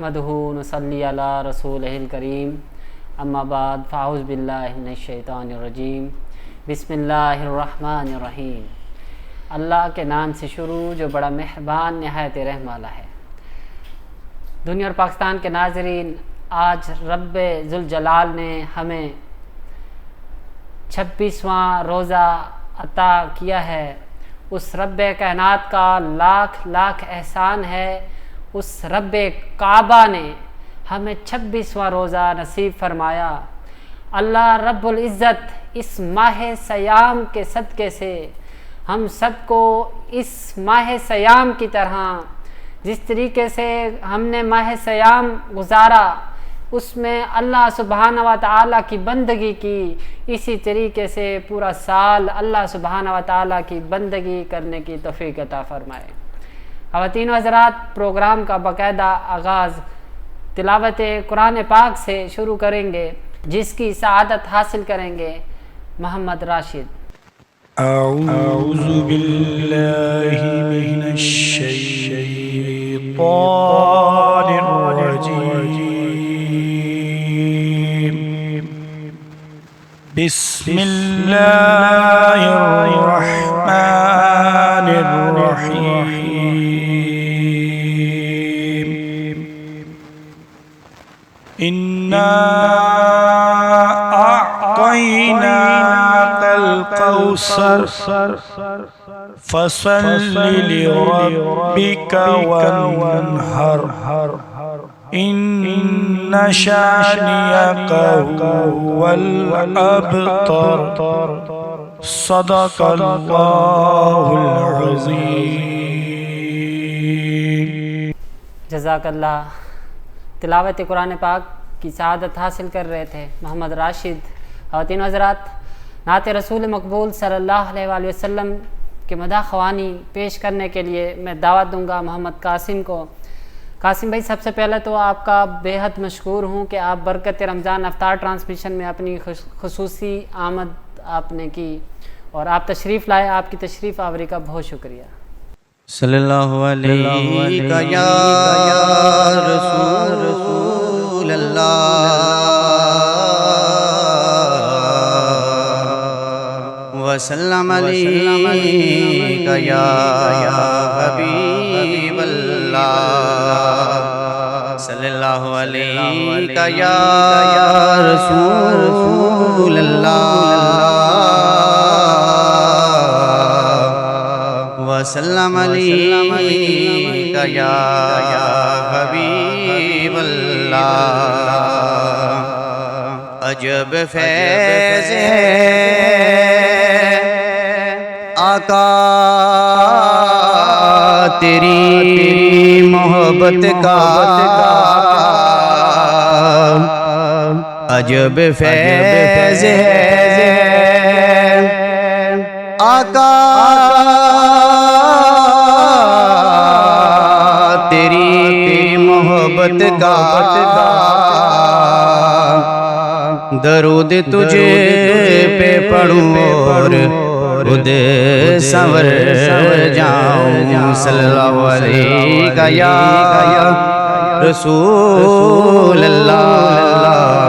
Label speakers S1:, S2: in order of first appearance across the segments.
S1: نحمدہ نصلی علی رسولہ الکریم اما بعد فاعوذ باللہ من الشیطان الرجیم بسم اللہ الرحمن الرحیم۔ اللہ کے نام سے شروع جو بڑا مہربان نہایت رحم والا ہے۔ دنیا اور پاکستان کے ناظرین، آج رب ذوالجلال نے ہمیں 26واں روزہ عطا کیا ہے۔ اس رب کائنات کا لاکھ لاکھ احسان ہے۔ اس رب کعبہ نے ہمیں 26واں روزہ نصیب فرمایا۔ اللہ رب العزت اس ماہ صیام کے صدقے سے ہم سب کو اس ماہ صیام کی طرح جس طریقے سے ہم نے ماہ صیام گزارا اس میں اللہ سبحانہ و تعالیٰ کی بندگی کی، اسی طریقے سے پورا سال اللہ سبحانہ و تعالیٰ کی بندگی کرنے کی توفیق عطا فرمائے۔ خواتین و حضرات، پروگرام کا باقاعدہ آغاز تلاوت قرآن پاک سے شروع کریں گے، جس کی سعادت حاصل کریں گے محمد راشد۔
S2: اعوذ باللہ من الشیطان الرجیم، بسم اللہ الرحمن الرحیم۔ انا اعطیناک الکوثر فصل لربک وانحر ان شانئک هو الابتر، صدق اللہ العظیم۔
S1: جزاک اللہ۔ تلاوت قرآن پاک کی سعادت حاصل کر رہے تھے محمد راشد۔ خواتین و حضرات، نعت رسول مقبول صلی اللہ علیہ وآلہ وسلم کے مداح خوانی پیش کرنے کے لیے میں دعوت دوں گا محمد قاسم کو۔ قاسم بھائی، سب سے پہلے تو آپ کا بے حد مشکور ہوں کہ آپ برکت رمضان افطار ٹرانسمیشن میں اپنی خصوصی آمد آپ نے کی اور آپ تشریف لائے۔ آپ کی تشریف آوری کا بہت شکریہ۔
S3: صلی اللہ علیہ یا رسول اللہ وسلم علیہ یا حبیب اللہ، صلی اللہ علیہ یا رسول اللہ وسلم علیہ یا حبیب اللہ۔ عجب فیض ہے آقا تیری محبت کا، عجب فیض ہے آقا تیری محبت کا، درود تجھے پہ پڑھوں اور خود سنور جاؤں، صلی اللہ علیہ یا رسول اللہ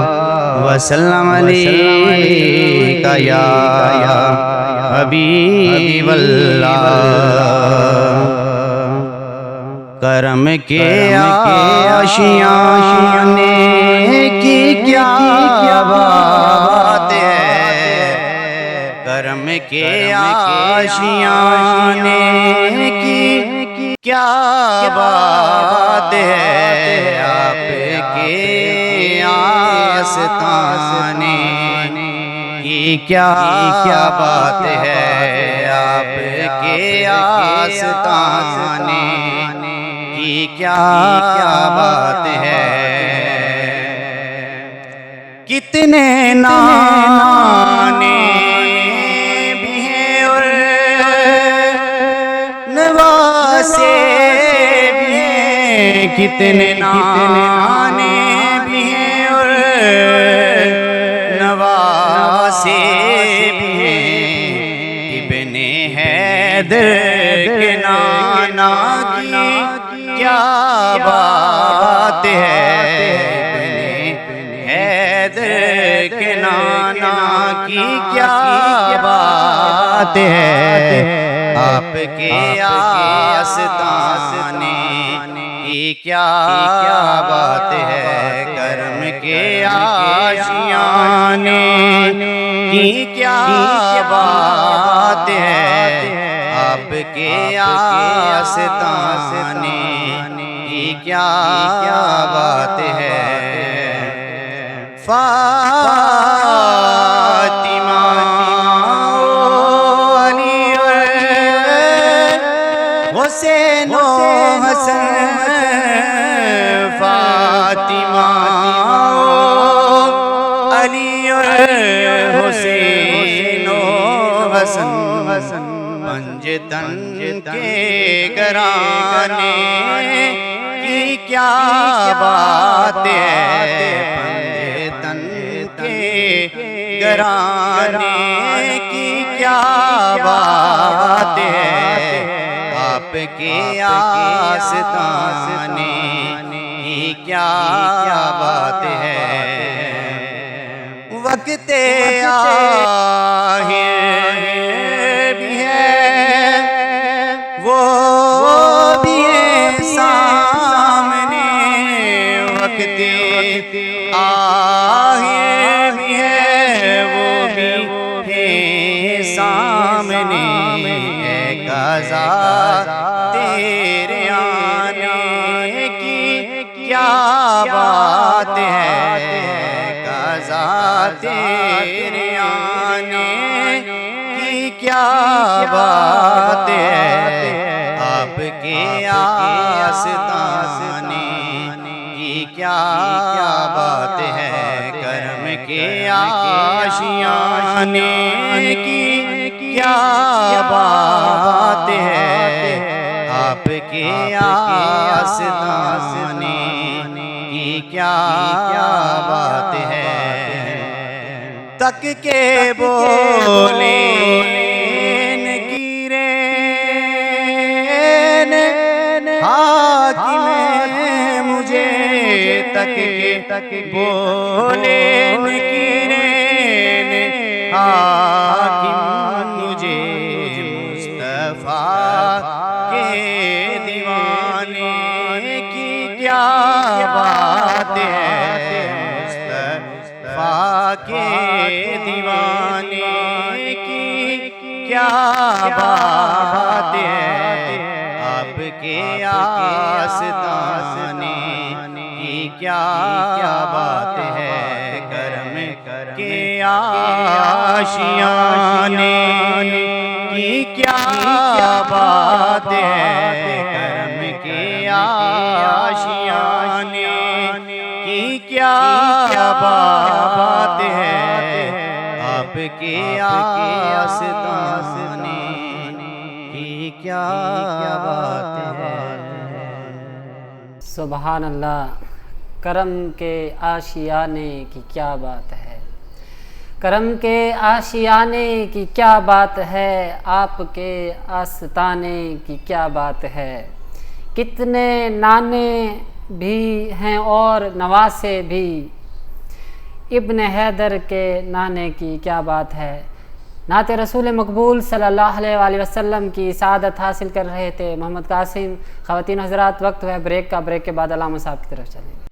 S3: وسلم علیہ یا حبیب اللہ۔ کرم کے آشیانے کی کیا بات ہے، کرم کے آشیانے کی کیا بات ہے، آپ کے آستانے کی کیا بات ہے، آپ کے آستانے کی کیا بات ہے۔ کتنے نانے بھی ہیں اور نواسے بھی ہیں، کتنے نانے بھی ہیں اور نواسے بھی ہیں، ابن حیدر کے نانا کی کیا بات بات ہے ابن حیدر کے نانا کی کیا بات ہے آپ کے آستانے کی کیا بات ہے کرم کے آشیانے کی کیا بات ہے آپ کے آستانے کی کیا بات ہے فاطمہ علی حسین و حسن فاطمہ علی حسین و حسن پنجتن کے گرانے کی کیا بات ہے پنجتن کے گرانے کی کیا بات ہے آپ کے آستانے کی کیا بات ہے وقت آخر بھی ہے وہ بھی ہے سامنے وقت آخر بھی ہے وہ بھی ہے سامنے ہے قضا تیرے آنے کی کیا بات ہے قضا تیرے آنے کی کیا بات ہے آپ کے آستانے کی کیا بات ہے کرم کے آشیانے کی کیا بات ہے آپ کے آستانے کی کیا بات ہے تک کے بولے حاکم مجھے تک بولے نکیرین حاکم مجھے مصطفیٰ کے دیوانے کی کیا بات ہے مصطفیٰ کے دیوانے کی کیا بات ہے آپ کے آستانے کی کیا بات ہے کرم کے آشیانے کی کیا بات ہے کرم کے آشیانے کی کیا بات ہے آپ کے آستانے کی کیا بات ہے
S1: سبحان اللہ کرم کے آشیانے کی کیا بات ہے کرم کے آشیانے کی کیا بات ہے آپ کے آستانے کی کیا بات ہے کتنے نانے بھی ہیں اور نواسے بھی ابن حیدر کے نانے کی کیا بات ہے نعت رسول مقبول صلی اللہ علیہ وآلہ وسلم کی سعادت حاصل کر رہے تھے محمد قاسم خواتین حضرات وقت ہے بریک کا بریک کے بعد علامہ صاحب کی طرف چلیں گے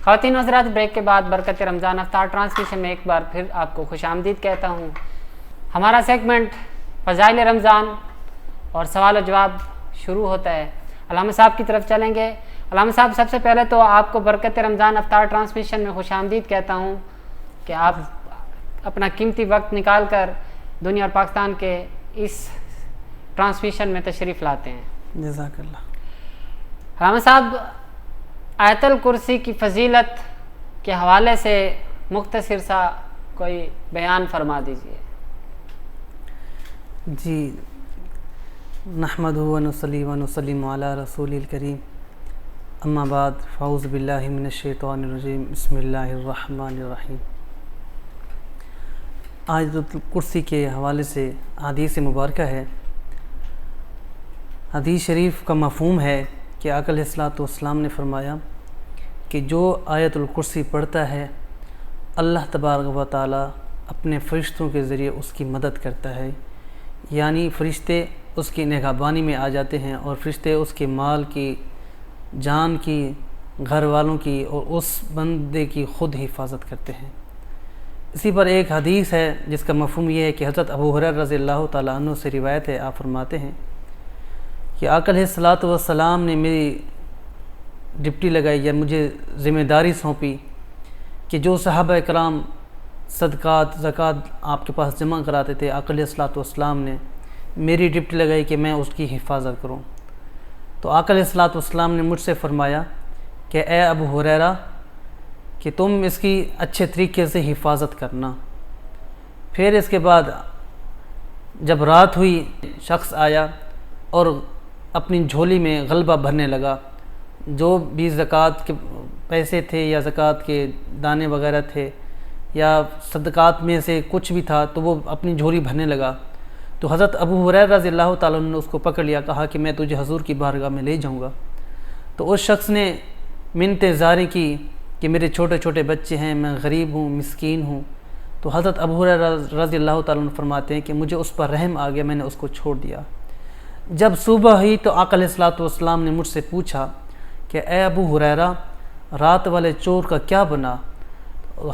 S1: خواتین حضرات بریک کے بعد برکت رمضان افطار ٹرانسمیشن میں ایک بار پھر آپ کو خوش آمدید کہتا ہوں ہمارا سیگمنٹ فضائل رمضان اور سوال و جواب شروع ہوتا ہے علامہ صاحب کی طرف چلیں گے علامہ صاحب سب سے پہلے تو آپ کو برکت رمضان افطار ٹرانسمیشن میں خوش آمدید کہتا ہوں کہ آپ اپنا قیمتی وقت نکال کر دنیا اور پاکستان کے اس ٹرانسمیشن میں تشریف لاتے ہیں۔
S4: جزاک اللہ۔
S1: علامہ صاحب، آیت الکرسی کی فضیلت کے حوالے سے مختصر سا کوئی بیان فرما دیجیے۔
S4: جی، نحمدہ و نصلی و نسلم علی رسول الکریم، اما بعد، فاعوذ باللہ من الشیطان الرجیم، بسم اللہ الرحمن الرحیم۔ آیت الکرسی کے حوالے سے حدیث مبارکہ ہے۔ حدیث شریف کا مفہوم ہے کہ آقا علیہ الصلوۃ والسلام نے فرمایا کہ جو آیت الکرسی پڑھتا ہے اللہ تبارک و تعالی اپنے فرشتوں کے ذریعے اس کی مدد کرتا ہے، یعنی فرشتے اس کی نگہبانی میں آ جاتے ہیں اور فرشتے اس کے مال کی، جان کی، گھر والوں کی اور اس بندے کی خود حفاظت کرتے ہیں۔ اسی پر ایک حدیث ہے جس کا مفہوم یہ ہے کہ حضرت ابو ہریرہ رضی اللہ تعالیٰ عنہ سے روایت ہے، آپ فرماتے ہیں کہ آقا علیہ الصلوۃ والسلام نے میری ڈپٹی لگائی یا مجھے ذمہ داری سونپی کہ جو صحابہ کرام صدقات، زکوٰۃ آپ کے پاس جمع کراتے تھے، آقا علیہ الصلوۃ والسلام نے میری ڈپٹی لگائی کہ میں اس کی حفاظت کروں۔ تو آقا علیہ الصلوۃ والسلام نے مجھ سے فرمایا کہ اے ابو ہریرہ کہ تم اس کی اچھے طریقے سے حفاظت کرنا۔ پھر اس کے بعد جب رات ہوئی، شخص آیا اور اپنی جھولی میں غلبہ بھرنے لگا، جو بھی زکوٰۃ کے پیسے تھے یا زکوٰۃ کے دانے وغیرہ تھے یا صدقات میں سے کچھ بھی تھا تو وہ اپنی جھولی بھرنے لگا۔ تو حضرت ابو ہریرہ رضی اللہ تعالیٰ عنہ نے اس کو پکڑ لیا، کہا کہ میں تجھے حضور کی بارگاہ میں لے جاؤں گا۔ تو اس شخص نے منتیں زاری کی کہ میرے چھوٹے چھوٹے بچے ہیں، میں غریب ہوں، مسکین ہوں۔ تو حضرت ابو ہریرہ رضی اللہ تعالیٰ عنہ فرماتے ہیں کہ مجھے اس پر رحم آ گیا، میں نے اس کو چھوڑ دیا۔ جب صبح ہوئی تو آقا علیہ الصلوۃ والسلام نے مجھ سے پوچھا کہ اے ابو ہریرہ، رات والے چور کا کیا بنا؟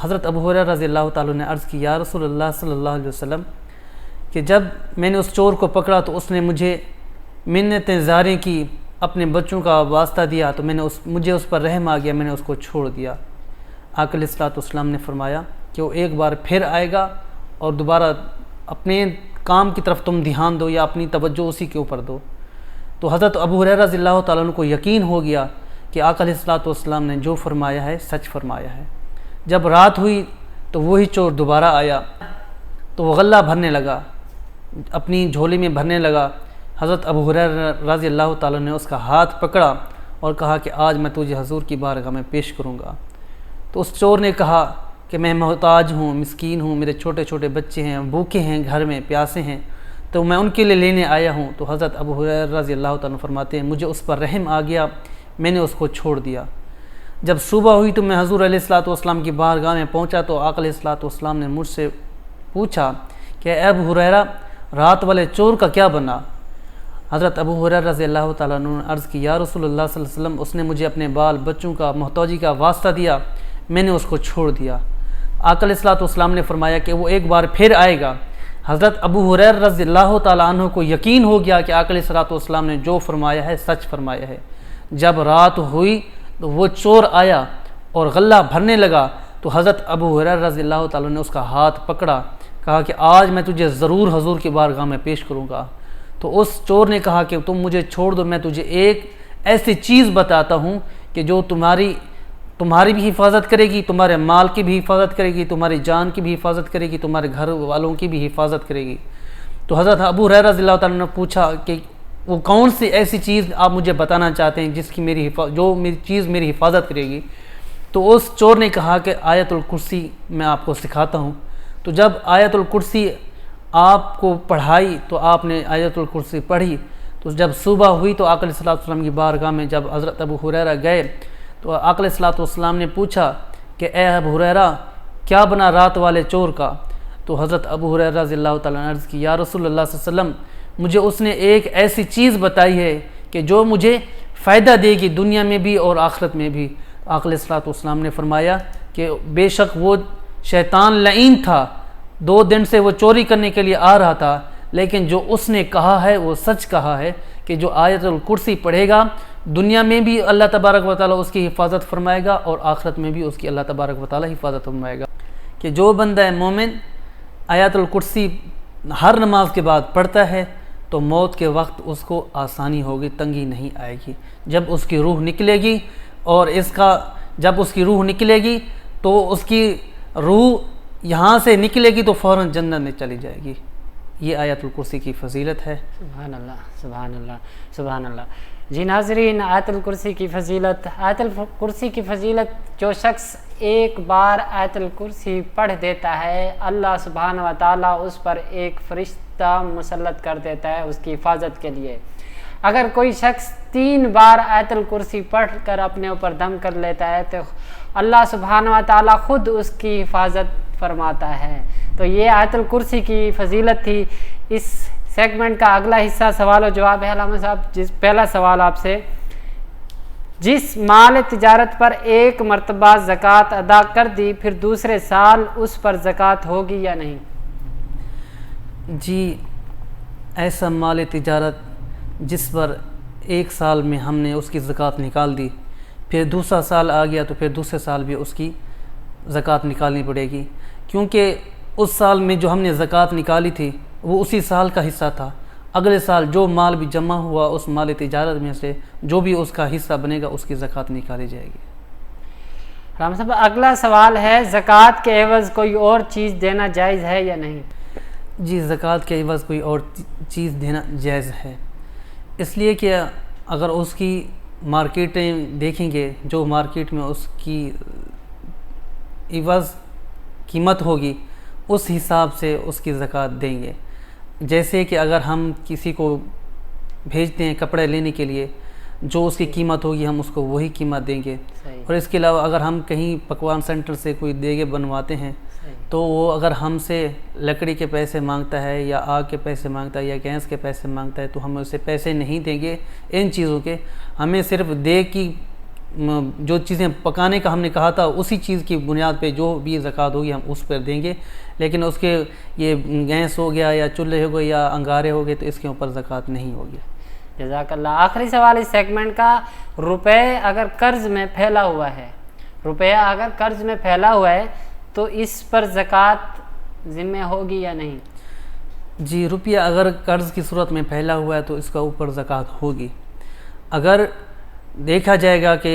S4: حضرت ابو ہریرہ رضی اللہ تعالیٰ نے عرض کی یا رسول اللہ صلی اللہ علیہ وسلم کہ جب میں نے اس چور کو پکڑا تو اس نے مجھے منتیں زاری کی، اپنے بچوں کا واسطہ دیا، تو مجھے اس پر رحم آ گیا، میں نے اس کو چھوڑ دیا۔ آقا علیہ الصلوۃ والسلام نے فرمایا کہ وہ ایک بار پھر آئے گا اور دوبارہ اپنے کام کی طرف تم دھیان دو یا اپنی توجہ اسی کے اوپر دو۔ تو حضرت ابو ہریرہ رضی اللہ تعالیٰ عنہ کو یقین ہو گیا کہ آقا علیہ الصلوۃ والسلام نے جو فرمایا ہے سچ فرمایا ہے۔ جب رات ہوئی تو وہی چور دوبارہ آیا تو وہ غلہ بھرنے لگا، اپنی جھولی میں بھرنے لگا۔ حضرت ابو ہریرہ رضی اللہ تعالیٰ نے اس کا ہاتھ پکڑا اور کہا کہ آج میں تجھے حضور کی بارگاہ میں پیش کروں گا۔ تو اس چور نے کہا کہ میں محتاج ہوں، مسکین ہوں، میرے چھوٹے چھوٹے بچے ہیں، بھوکے ہیں، گھر میں پیاسے ہیں، تو میں ان کے لیے لینے آیا ہوں۔ تو حضرت ابو ہریرہ رضی اللہ تعالیٰ فرماتے ہیں مجھے اس پر رحم آ گیا، میں نے اس کو چھوڑ دیا۔ جب صبح ہوئی تو میں حضور علیہ الصلوۃ والسلام کی بارگاہ میں پہنچا تو آقا علیہ الصلوۃ والسلام نے مجھ سے پوچھا کہ اے ابو ہریرہ، رات والے چور کا کیا بنا؟ حضرت ابو ہریرہ رضی اللہ تعالیٰ عنہ نے عرض کی یا رسول اللہ صلی اللہ علیہ وسلم، اس نے مجھے اپنے بال بچوں کا، محتاجی کا واسطہ دیا، میں نے اس کو چھوڑ دیا۔ آقا علیہ الصلوۃ والسلام نے فرمایا کہ وہ ایک بار پھر آئے گا۔ حضرت ابو ہریرہ رضی اللہ تعالیٰ عنہ کو یقین ہو گیا کہ آقا علیہ الصلوۃ والسلام نے جو فرمایا ہے سچ فرمایا ہے۔ جب رات ہوئی تو وہ چور آیا اور غلہ بھرنے لگا تو حضرت ابو ہریرہ رضی اللہ تعالیٰ نے اس کا ہاتھ پکڑا، کہا کہ آج میں تجھے ضرور حضور کی بارگاہ میں پیش کروں گا۔ تو اس چور نے کہا کہ تم مجھے چھوڑ دو، میں تجھے ایک ایسی چیز بتاتا ہوں کہ جو تمہاری بھی حفاظت کرے گی، تمہارے مال کی بھی حفاظت کرے گی، تمہاری جان کی بھی حفاظت کرے گی، تمہارے گھر والوں کی بھی حفاظت کرے گی۔ تو حضرت ابو ہریرہ رضی اللہ تعالیٰ نے پوچھا کہ وہ کون سی ایسی چیز آپ مجھے بتانا چاہتے ہیں جس کی جو چیز میری حفاظت کرے گی؟ تو اس چور نے کہا کہ آیت الکرسی میں آپ کو سکھاتا ہوں۔ تو جب آیت الکرسی آپ کو پڑھائی تو آپ نے آیت الکرسی پڑھی۔ تو جب صبح ہوئی تو آقا علیہ الصلوۃ والسلام کی بارگاہ میں جب حضرت ابو ہریرہ گئے تو آقا علیہ الصلوۃ والسلام نے پوچھا کہ اے ابو ہریرہ، کیا بنا رات والے چور کا؟ تو حضرت ابو ہریرہ رضی اللہ تعالیٰ نے عرض کی یا رسول اللہ صلی اللہ علیہ وسلم، مجھے اس نے ایک ایسی چیز بتائی ہے کہ جو مجھے فائدہ دے گی دنیا میں بھی اور آخرت میں بھی۔ آقا علیہ الصلوۃ والسلام نے فرمایا کہ بے شک وہ شیطان لعین تھا، 2 دن سے وہ چوری کرنے کے لیے آ رہا تھا، لیکن جو اس نے کہا ہے وہ سچ کہا ہے کہ جو آیت الکرسی پڑھے گا دنیا میں بھی اللہ تبارک و تعالیٰ اس کی حفاظت فرمائے گا اور آخرت میں بھی اس کی اللہ تبارک و تعالیٰ حفاظت فرمائے گا۔ کہ جو بندہ مومن آیت الکرسی ہر نماز کے بعد پڑھتا ہے تو موت کے وقت اس کو آسانی ہوگی، تنگی نہیں آئے گی۔ جب اس کی روح نکلے گی اور جب اس کی روح نکلے گی تو اس کی روح یہاں سے نکلے گی تو فوراً جنت میں چلی جائے گی۔ یہ آیت الکرسی کی فضیلت ہے۔
S1: سبحان اللہ، سبحان اللہ، سبحان اللہ۔ جی ناظرین، آیت الکرسی کی فضیلت، آیت الکرسی کی فضیلت، جو شخص ایک بار آیت الکرسی پڑھ دیتا ہے اللہ سبحانہ و تعالیٰ اس پر ایک فرشتہ مسلط کر دیتا ہے اس کی حفاظت کے لیے۔ اگر کوئی شخص 3 بار آیت الکرسی پڑھ کر اپنے اوپر دم کر لیتا ہے تو اللہ سبحانہ و تعالیٰ خود اس کی حفاظت فرماتا ہے۔ تو یہ آیت الکرسی کی فضیلت تھی۔ اس سیگمنٹ کا اگلا حصہ سوال و جواب ہے۔ علامہ صاحب، پہلا سوال آپ سے، جس مال تجارت پر ایک مرتبہ زکوٰۃ ادا کر دی پھر دوسرے سال اس پر زکوٰۃ ہوگی یا نہیں؟
S4: جی، ایسا مال تجارت جس پر ایک سال میں ہم نے اس کی زکوٰۃ نکال دی، پھر دوسرا سال آ گیا تو پھر دوسرے سال بھی اس کی زکوٰۃ نکالنی پڑے گی، کیونکہ اس سال میں جو ہم نے زکوٰۃ نکالی تھی وہ اسی سال کا حصہ تھا۔ اگلے سال جو مال بھی جمع ہوا اس مال تجارت میں سے جو بھی اس کا حصہ بنے گا اس کی زکوٰۃ نکالی جائے گی۔
S1: رام صاحب، اگلا سوال ہے، زکوٰۃ کے عوض کوئی اور چیز دینا جائز ہے یا نہیں؟
S4: جی، زکوٰۃ کے عوض کوئی اور چیز دینا جائز ہے، اس لیے کہ اگر اس کی مارکیٹیں دیکھیں گے، جو مارکیٹ میں اس کی عوض قیمت ہوگی اس حساب سے اس کی زکوٰۃ دیں گے۔ جیسے کہ اگر ہم کسی کو بھیجتے ہیں کپڑے لینے کے لیے، جو اس کی قیمت ہوگی ہم اس کو وہی قیمت دیں گے۔ اور اس کے علاوہ اگر ہم کہیں پکوان سینٹر سے کوئی دیگے بنواتے ہیں تو وہ اگر ہم سے لکڑی کے پیسے مانگتا ہے یا آگ کے پیسے مانگتا ہے یا گیس کے پیسے مانگتا ہے تو ہم اسے پیسے نہیں دیں گے ان چیزوں کے، ہمیں صرف دیگ کی جو چیزیں پکانے کا ہم نے کہا تھا اسی چیز کی بنیاد پہ جو بھی زکوٰۃ ہوگی ہم اس پر دیں گے، لیکن اس کے یہ گیس ہو گیا یا چولہے ہو گئے یا انگارے ہو گئے تو اس کے اوپر زکوٰۃ نہیں ہوگی۔
S1: جزاک اللہ۔ آخری سوال اس سیگمنٹ کا، روپے اگر قرض میں پھیلا ہوا ہے، روپیہ اگر قرض میں پھیلا ہوا ہے تو اس پر زکوٰۃ ذمہ ہوگی یا نہیں؟
S4: جی، روپیہ اگر قرض کی صورت میں پھیلا ہوا ہے تو اس کا اوپر زکوٰۃ ہوگی۔ اگر دیکھا جائے گا کہ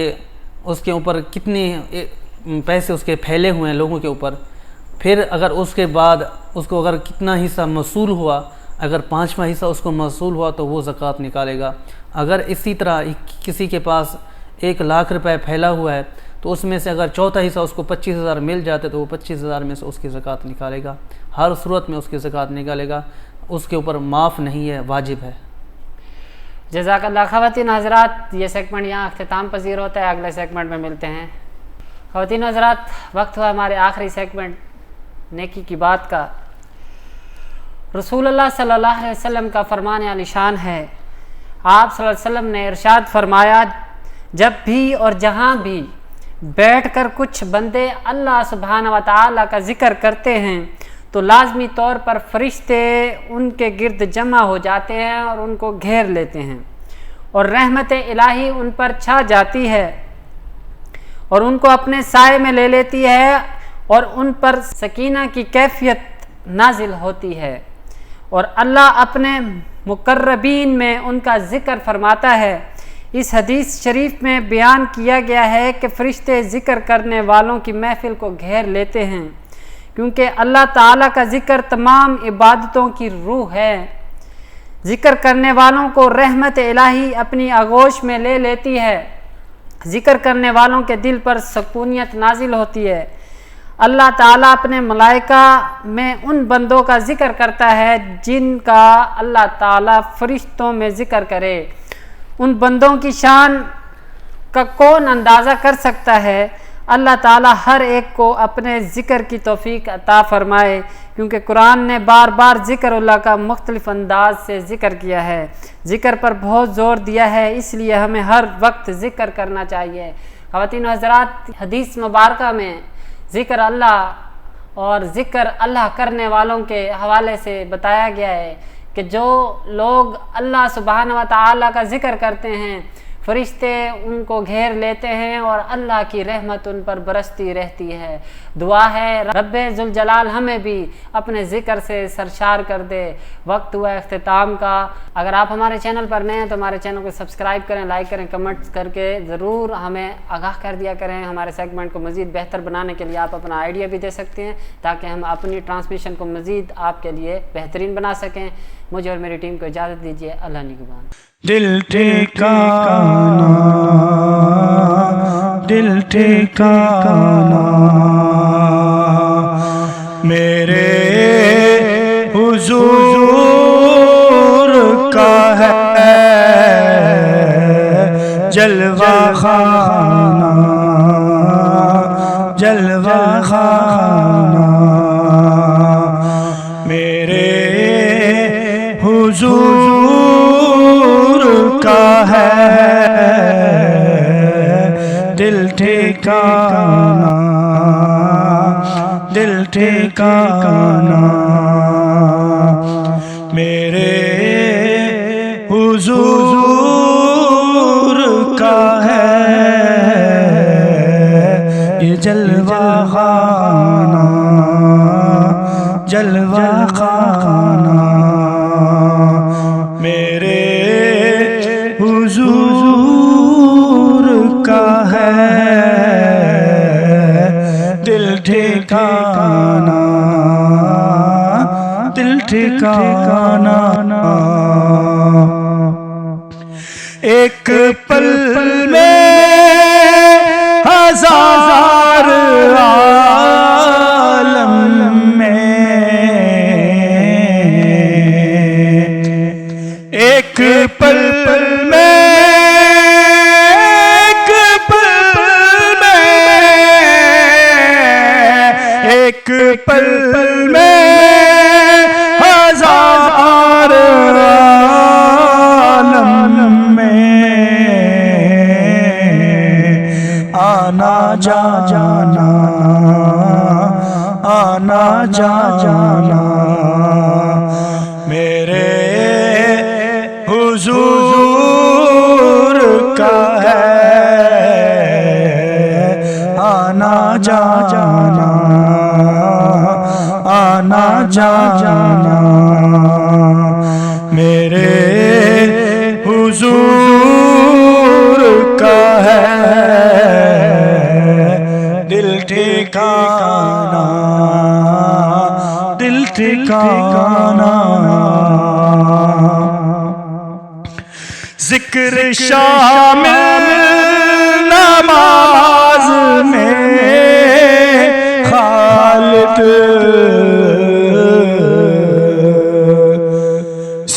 S4: اس کے اوپر کتنے پیسے اس کے پھیلے ہوئے ہیں لوگوں کے اوپر، پھر اگر اس کے بعد اس کو اگر کتنا حصہ موصول ہوا، اگر 5واں حصہ اس کو موصول ہوا تو وہ زکوٰۃ نکالے گا۔ اگر اسی طرح کسی کے پاس 1 لاکھ روپے پھیلا ہوا ہے تو اس میں سے اگر 1/4 حصہ اس کو 25,000 مل جاتا ہے تو وہ 25,000 میں سے اس کی زکوٰۃ نکالے گا۔ ہر صورت میں اس کی زکوٰۃ نکالے گا، اس کے اوپر معاف نہیں ہے، واجب ہے۔
S1: جزاک اللہ۔ خواتین حضرات، یہ سیگمنٹ یہاں اختتام پذیر ہوتا ہے، اگلے سیگمنٹ میں ملتے ہیں۔ خواتین حضرات، وقت ہوا ہمارے آخری سیگمنٹ نیکی کی بات کا۔ رسول اللہ صلی اللہ علیہ وسلم کا فرمان عالی شان ہے، آپ صلی اللہ علیہ وسلم نے ارشاد فرمایا، جب بھی اور جہاں بھی بیٹھ کر کچھ بندے اللہ سبحانہ و تعالیٰ کا ذکر کرتے ہیں تو لازمی طور پر فرشتے ان کے گرد جمع ہو جاتے ہیں اور ان کو گھیر لیتے ہیں، اور رحمت الہی ان پر چھا جاتی ہے اور ان کو اپنے سائے میں لے لیتی ہے اور ان پر سکینہ کی کیفیت نازل ہوتی ہے، اور اللہ اپنے مقربین میں ان کا ذکر فرماتا ہے۔ اس حدیث شریف میں بیان کیا گیا ہے کہ فرشتے ذکر کرنے والوں کی محفل کو گھیر لیتے ہیں، کیونکہ اللہ تعالیٰ کا ذکر تمام عبادتوں کی روح ہے۔ ذکر کرنے والوں کو رحمت الہی اپنی آغوش میں لے لیتی ہے، ذکر کرنے والوں کے دل پر سکونیت نازل ہوتی ہے۔ اللہ تعالیٰ اپنے ملائکہ میں ان بندوں کا ذکر کرتا ہے جن کا اللہ تعالیٰ فرشتوں میں ذکر کرے۔ ان بندوں کی شان کا کون اندازہ کر سکتا ہے؟ اللہ تعالیٰ ہر ایک کو اپنے ذکر کی توفیق عطا فرمائے، کیونکہ قرآن نے بار بار ذکر اللہ کا مختلف انداز سے ذکر کیا ہے، ذکر پر بہت زور دیا ہے، اس لیے ہمیں ہر وقت ذکر کرنا چاہیے۔ خواتین و حضرات، حدیث مبارکہ میں ذکر اللہ اور ذکر اللہ کرنے والوں کے حوالے سے بتایا گیا ہے کہ جو لوگ اللہ سبحانہ و تعالیٰ کا ذکر کرتے ہیں فرشتے ان کو گھیر لیتے ہیں اور اللہ کی رحمت ان پر برستی رہتی ہے۔ دعا ہے رب ذوالجلال ہمیں بھی اپنے ذکر سے سرشار کر دے۔ وقت ہوا اختتام کا۔ اگر آپ ہمارے چینل پر نئے ہیں تو ہمارے چینل کو سبسکرائب کریں، لائک کریں، کمنٹس کر کے ضرور ہمیں آگاہ کر دیا کریں۔ ہمارے سیگمنٹ کو مزید بہتر بنانے کے لیے آپ اپنا آئیڈیا بھی دے سکتے ہیں تاکہ ہم اپنی ٹرانسمیشن کو مزید آپ کے لیے بہترین بنا سکیں۔ مجھے اور میری ٹیم کو اجازت دیجیے۔ اللہ نگہبان۔
S2: دل ٹھکانا، دل ٹھکانا میرے حضور کا ہے، جلوہ خانہ، جلوہ خانہ میرے حضور کا ہے، دل ٹھکانا، دل ٹھکانا میرے حضور کا ہے، یہ جلوہ خانہ، جلوہ خانہ میرے حضور کا ہے، دل ٹھکانا، دل ٹھکانا ایک پل میں ہزار عالم میں، ایک پل میں، ایک پل میں، ایک پل میں ہزار عالم میں آنا جانا، آنا جانا میرے حضور کا ہے، آنا جانا، آنا جانا میرے حضور کا ہے، دل ٹھکانا، دل ٹھکانا ذکر شامل نماز میں خالد،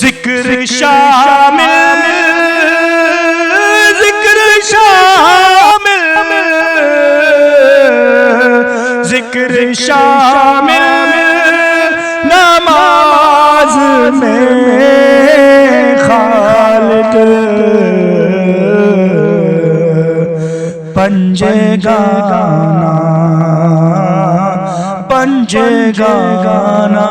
S2: ذکر شامل، ذکر شامل، ذکر شامل نماز میں خالد، پنجے گانا، پنجے گانا